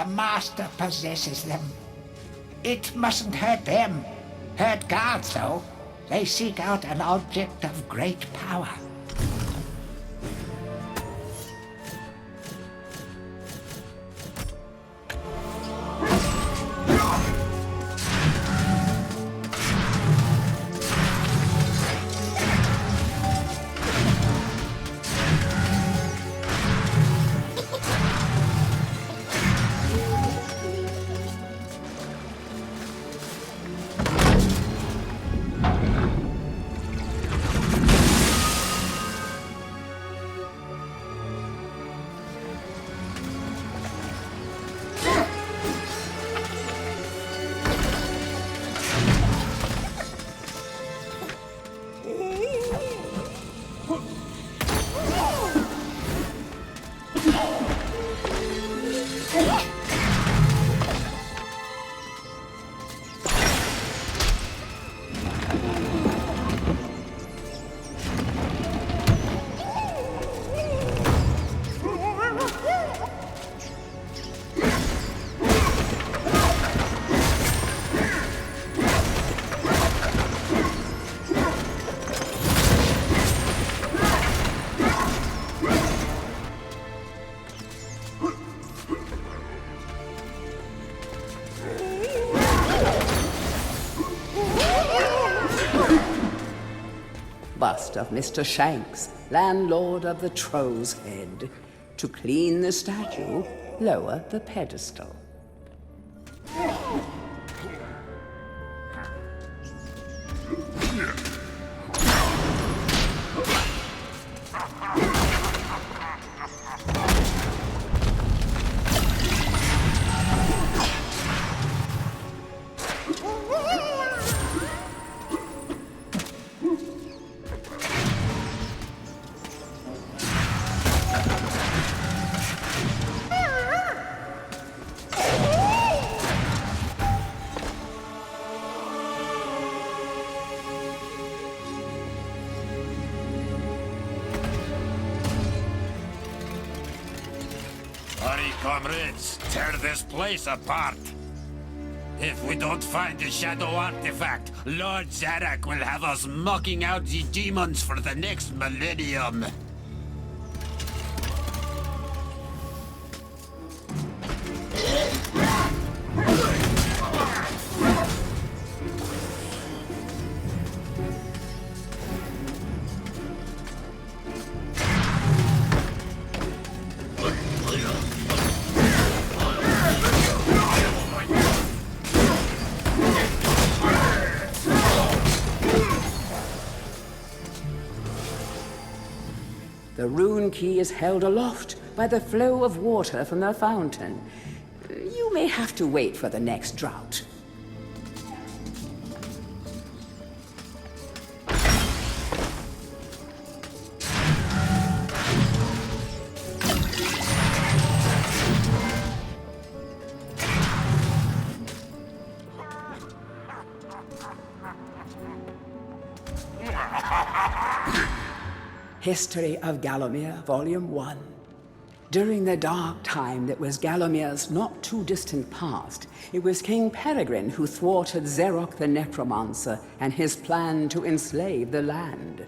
The Master possesses them. It mustn't hurt them. Hurt guards, though. They seek out an object of great power. Bust of Mr. Shanks, landlord of the Troll's Head. To clean the statue, lower the pedestal. Hurry, comrades, tear this place apart. If we don't find the shadow artifact, Lord Zarek will have us mucking out the demons for the next millennium. The rune key is held aloft by the flow of water from the fountain. You may have to wait for the next drought. History of Gallowmere, Volume 1. During the dark time that was Gallowmere's not too distant past, it was King Peregrine who thwarted Zarok the Necromancer and his plan to enslave the land.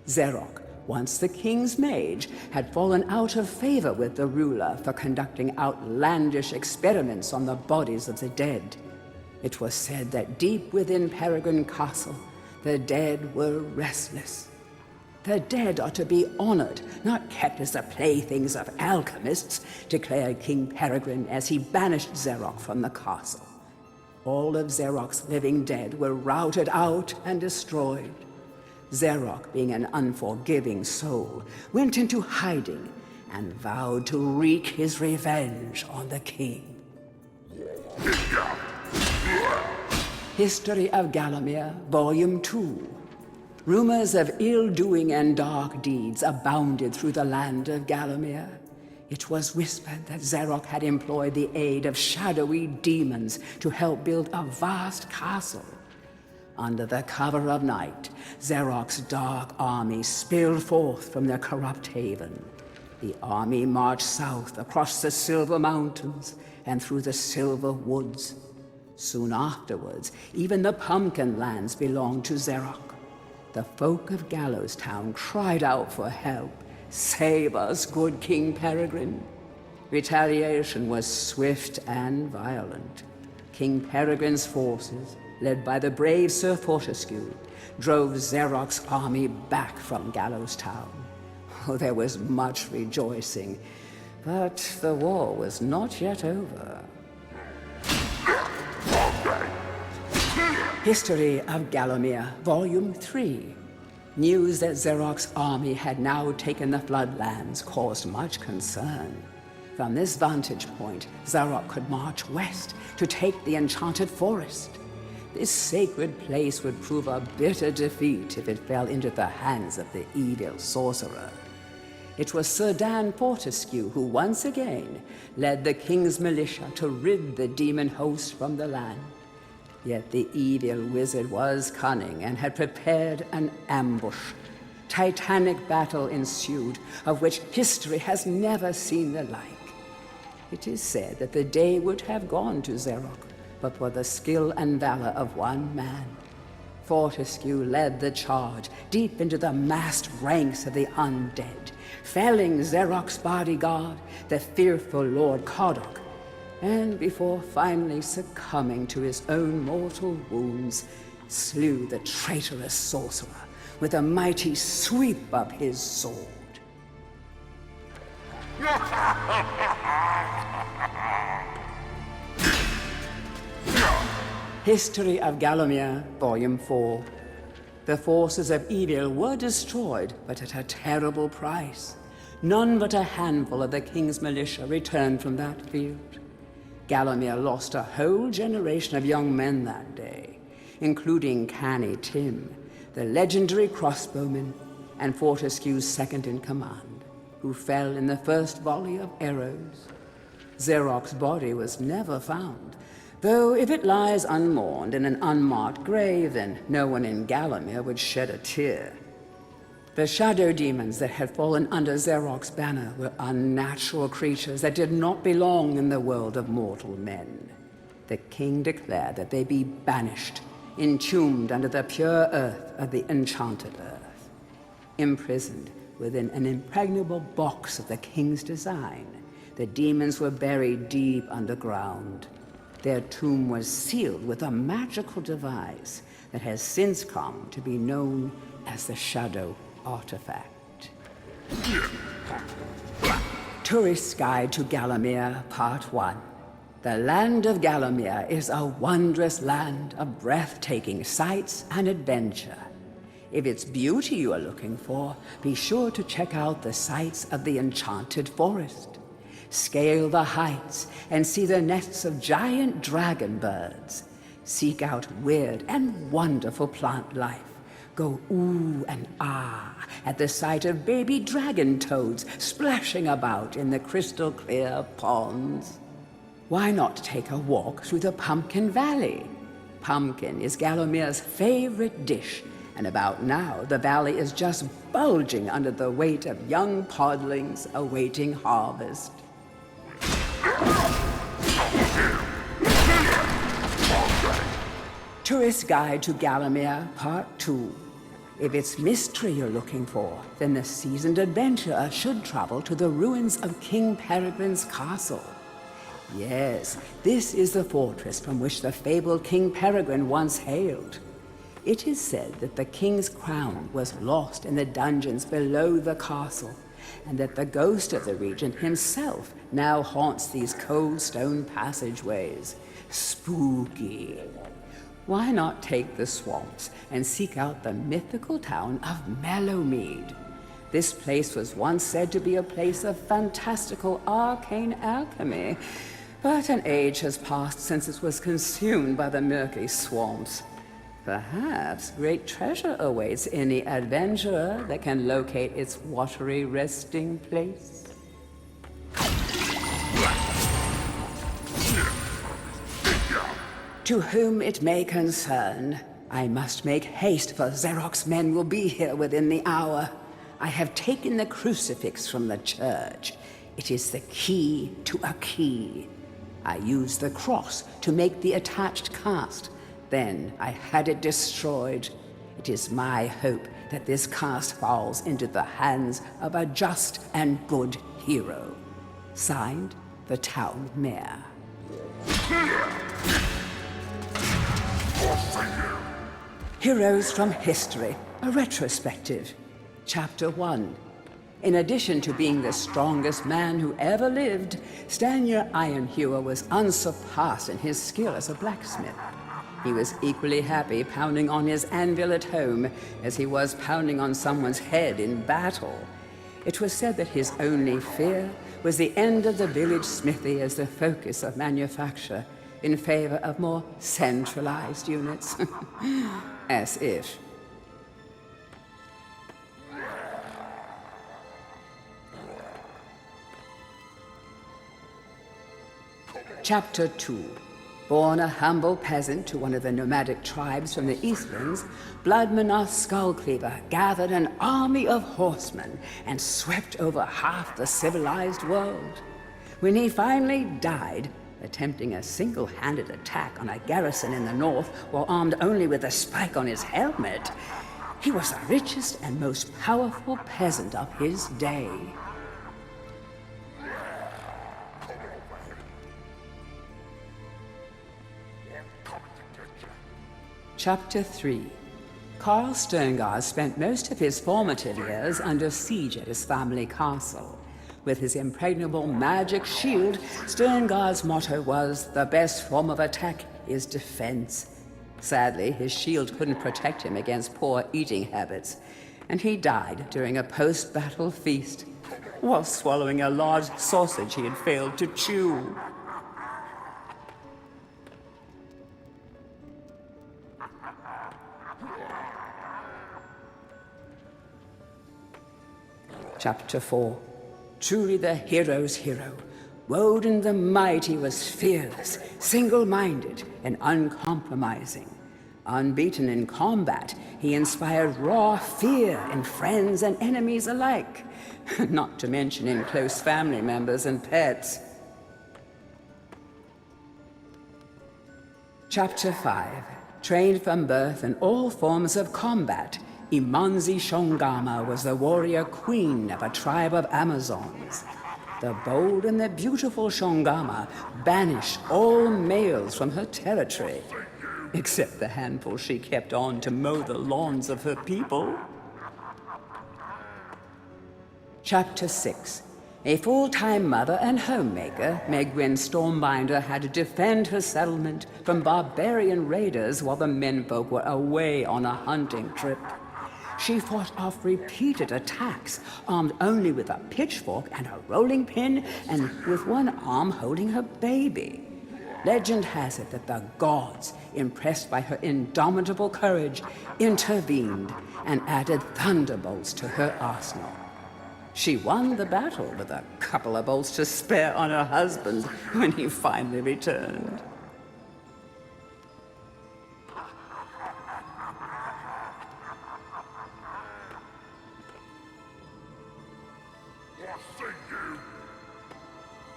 Zarok, once the king's mage, had fallen out of favor with the ruler for conducting outlandish experiments on the bodies of the dead. It was said that deep within Peregrine Castle, the dead were restless. The dead are to be honored, not kept as the playthings of alchemists, declared King Peregrine as he banished Zarok from the castle. All of Zarok's living dead were routed out and destroyed. Zarok, being an unforgiving soul, went into hiding and vowed to wreak his revenge on the king. History of Gallowmere, Volume 2. Rumors of ill-doing and dark deeds abounded through the land of Gallowmere. It was whispered that Zarok had employed the aid of shadowy demons to help build a vast castle. Under the cover of night, Zarok's dark army spilled forth from their corrupt haven. The army marched south across the Silver Mountains and through the Silver Woods. Soon afterwards, even the Pumpkin Lands belonged to Xerox. The folk of Gallows Town cried out for help. "Save us, good King Peregrine." Retaliation was swift and violent. King Peregrine's forces, led by the brave Sir Fortescue, drove Xerox's army back from Gallows Town. Oh, there was much rejoicing, but the war was not yet over. History of Gallowmere, Volume 3. News that Xerox's army had now taken the Floodlands caused much concern. From this vantage point, Xerox could march west to take the Enchanted Forest. This sacred place would prove a bitter defeat if it fell into the hands of the evil sorcerer. It was Sir Dan Fortescue who once again led the king's militia to rid the demon host from the land. Yet the evil wizard was cunning and had prepared an ambush. Titanic battle ensued, of which history has never seen the like. It is said that the day would have gone to Xerox, but for the skill and valor of one man. Fortescue led the charge deep into the massed ranks of the undead, felling Xerox's bodyguard, the fearful Lord Coddock, and before finally succumbing to his own mortal wounds, slew the traitorous sorcerer with a mighty sweep of his sword. History of Gallowmere, Volume 4. The forces of evil were destroyed, but at a terrible price. None but a handful of the king's militia returned from that field. Gallowmere lost a whole generation of young men that day, including Canny Tim, the legendary crossbowman, and Fortescue's second-in-command, who fell in the first volley of arrows. Xerox's body was never found, though if it lies unmourned in an unmarked grave, then no one in Gallowmere would shed a tear. The shadow demons that had fallen under Xerox's banner were unnatural creatures that did not belong in the world of mortal men. The king declared that they be banished, entombed under the pure earth of the enchanted earth. Imprisoned within an impregnable box of the king's design, the demons were buried deep underground. Their tomb was sealed with a magical device that has since come to be known as the Shadow Artifact. Tourist's Guide to Gallowmere, Part 1. The land of Gallowmere is a wondrous land of breathtaking sights and adventure. If it's beauty you are looking for, be sure to check out the sights of the Enchanted Forest. Scale the heights and see the nests of giant dragon birds. Seek out weird and wonderful plant life. Go ooh and ah at the sight of baby dragon toads splashing about in the crystal clear ponds. Why not take a walk through the Pumpkin Valley? Pumpkin is Gallowmere's favorite dish, and about now the valley is just bulging under the weight of young podlings awaiting harvest. Tourist Guide to Gallowmere, Part 2. If it's mystery you're looking for, then the seasoned adventurer should travel to the ruins of King Peregrine's castle. Yes, this is the fortress from which the fabled King Peregrine once hailed. It is said that the king's crown was lost in the dungeons below the castle, and that the ghost of the regent himself now haunts these cold stone passageways. Spooky. Why not take the swamps and seek out the mythical town of Mellowmead? This place was once said to be a place of fantastical arcane alchemy, but an age has passed since it was consumed by the murky swamps. Perhaps great treasure awaits any adventurer that can locate its watery resting place. To whom it may concern, I must make haste, for Xerox's men will be here within the hour. I have taken the crucifix from the church. It is the key to a key. I used the cross to make the attached cast. Then I had it destroyed. It is my hope that this cast falls into the hands of a just and good hero. Signed, the town mayor. Heroes from History, a retrospective. Chapter 1. In addition to being the strongest man who ever lived, Stanyer Ironhewer was unsurpassed in his skill as a blacksmith. He was equally happy pounding on his anvil at home as he was pounding on someone's head in battle. It was said that his only fear was the end of the village smithy as the focus of manufacture in favor of more centralized units. As if. Chapter 2. Born a humble peasant to one of the nomadic tribes from the Eastlands, Bloodmanoth Skullcleaver gathered an army of horsemen and swept over half the civilized world. When he finally died, attempting a single-handed attack on a garrison in the north while armed only with a spike on his helmet, he was the richest and most powerful peasant of his day. Chapter 3. Carl Sterngard spent most of his formative years under siege at his family castle. With his impregnable magic shield, Sterngard's motto was, "The best form of attack is defense." Sadly, his shield couldn't protect him against poor eating habits, and he died during a post-battle feast while swallowing a large sausage he had failed to chew. Chapter 4. Truly the hero's hero, Woden the Mighty was fearless, single-minded, and uncompromising. Unbeaten in combat, he inspired raw fear in friends and enemies alike, not to mention in close family members and pets. Chapter 5. Trained from birth in all forms of combat, Imanzi Shongama was the warrior queen of a tribe of Amazons. The bold and the beautiful Shongama banished all males from her territory, except the handful she kept on to mow the lawns of her people. Chapter 6. A full-time mother and homemaker, Megwin Stormbinder had to defend her settlement from barbarian raiders while the menfolk were away on a hunting trip. She fought off repeated attacks, armed only with a pitchfork and a rolling pin, and with one arm holding her baby. Legend has it that the gods, impressed by her indomitable courage, intervened and added thunderbolts to her arsenal. She won the battle with a couple of bolts to spare on her husband when he finally returned.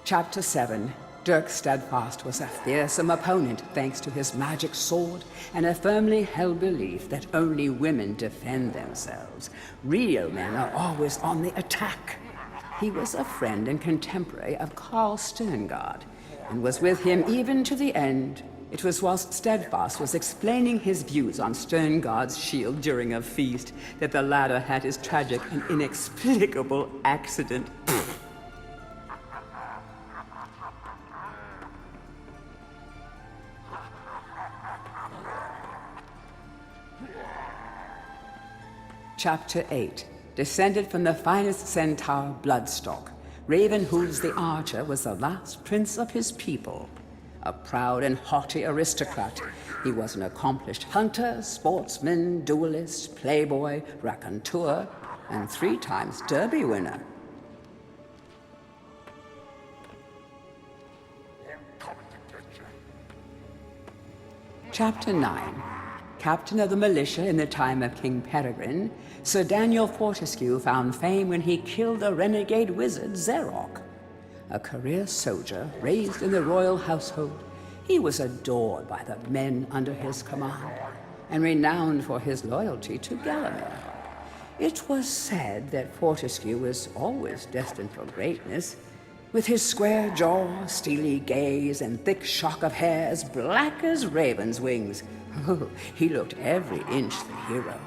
Chapter 7. Dirk Steadfast was a fearsome opponent thanks to his magic sword and a firmly held belief that only women defend themselves. Real men are always on the attack. He was a friend and contemporary of Carl Sterngard and was with him even to the end. It was whilst Steadfast was explaining his views on Sterngard's shield during a feast that the latter had his tragic and inexplicable accident. Chapter 8. Descended from the finest centaur bloodstock, Raven Hooves the Archer was the last prince of his people. A proud and haughty aristocrat, he was an accomplished hunter, sportsman, duelist, playboy, raconteur, and 3 times Derby winner. Chapter 9. captain of the militia in the time of King Peregrine, Sir Daniel Fortescue found fame when he killed the renegade wizard Zerok. A career soldier raised in the royal household, he was adored by the men under his command and renowned for his loyalty to Galloway. It was said that Fortescue was always destined for greatness. With his square jaw, steely gaze, and thick shock of hair as black as raven's wings, he looked every inch the hero.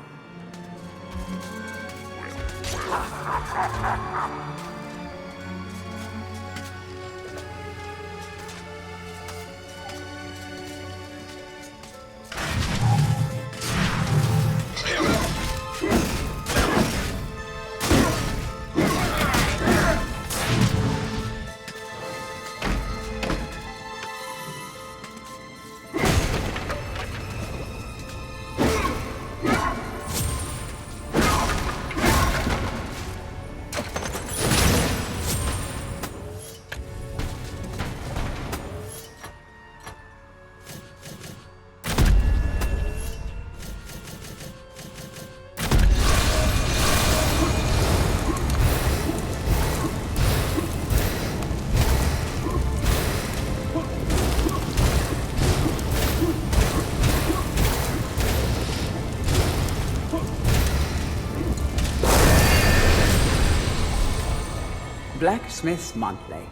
Blacksmith's Monthly.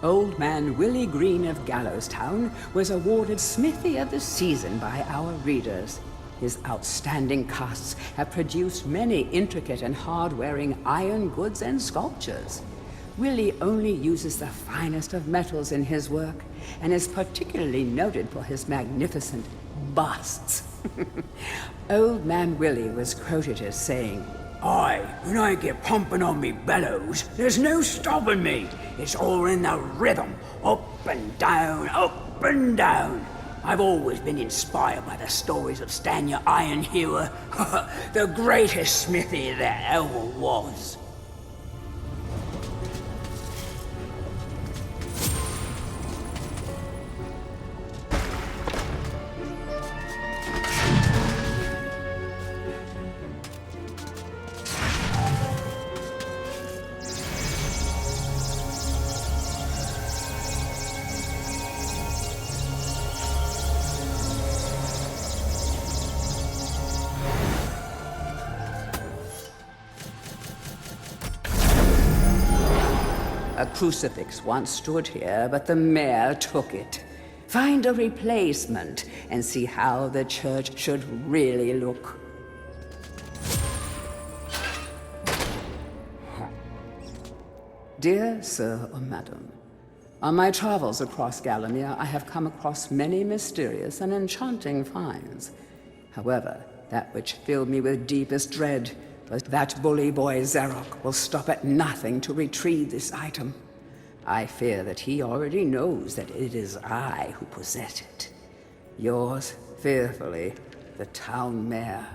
Old man Willie Green of Gallowstown was awarded Smithy of the Season by our readers. His outstanding casts have produced many intricate and hard-wearing iron goods and sculptures. Willie only uses the finest of metals in his work and is particularly noted for his magnificent busts. Old man Willie was quoted as saying, "Aye, when I get pumping on me bellows, there's no stopping me. It's all in the rhythm, up and down, up and down. I've always been inspired by the stories of Stanya Ironhewer, the greatest smithy there ever was." A crucifix once stood here, but the mayor took it. Find a replacement and see how the church should really look. Dear Sir or Madam, on my travels across Gallowmere, I have come across many mysterious and enchanting finds. However, that which filled me with deepest dread was that bully boy Zerok will stop at nothing to retrieve this item. I fear that he already knows that it is I who possess it. Yours fearfully, the town mayor.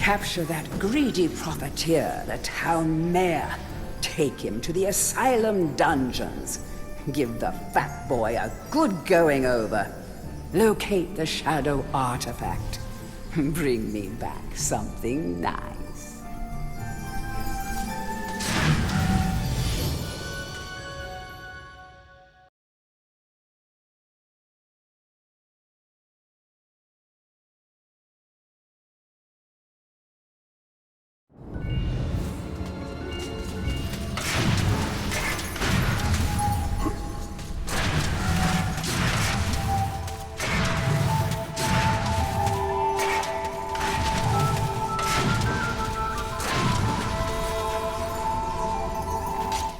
Capture that greedy profiteer, the town mayor. Take him to the asylum dungeons. Give the fat boy a good going over. Locate the shadow artifact. Bring me back something nice.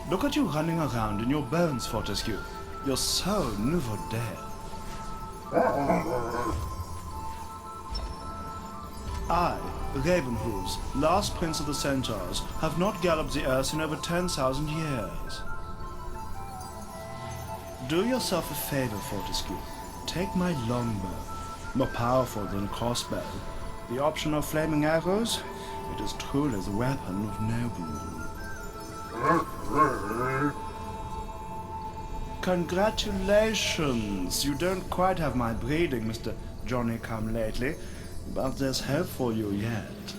Look at you running around in your bones, Fortescue. You're so nouveau day. I, Ravenhooves, last prince of the centaurs, have not galloped the earth in over 10,000 years. Do yourself a favor, Fortescue. Take my longbow, more powerful than a crossbow. The option of flaming arrows, it is truly the weapon of noblemen. Congratulations! You don't quite have my breeding, Mr. Johnny-come-lately, but there's hope for you yet.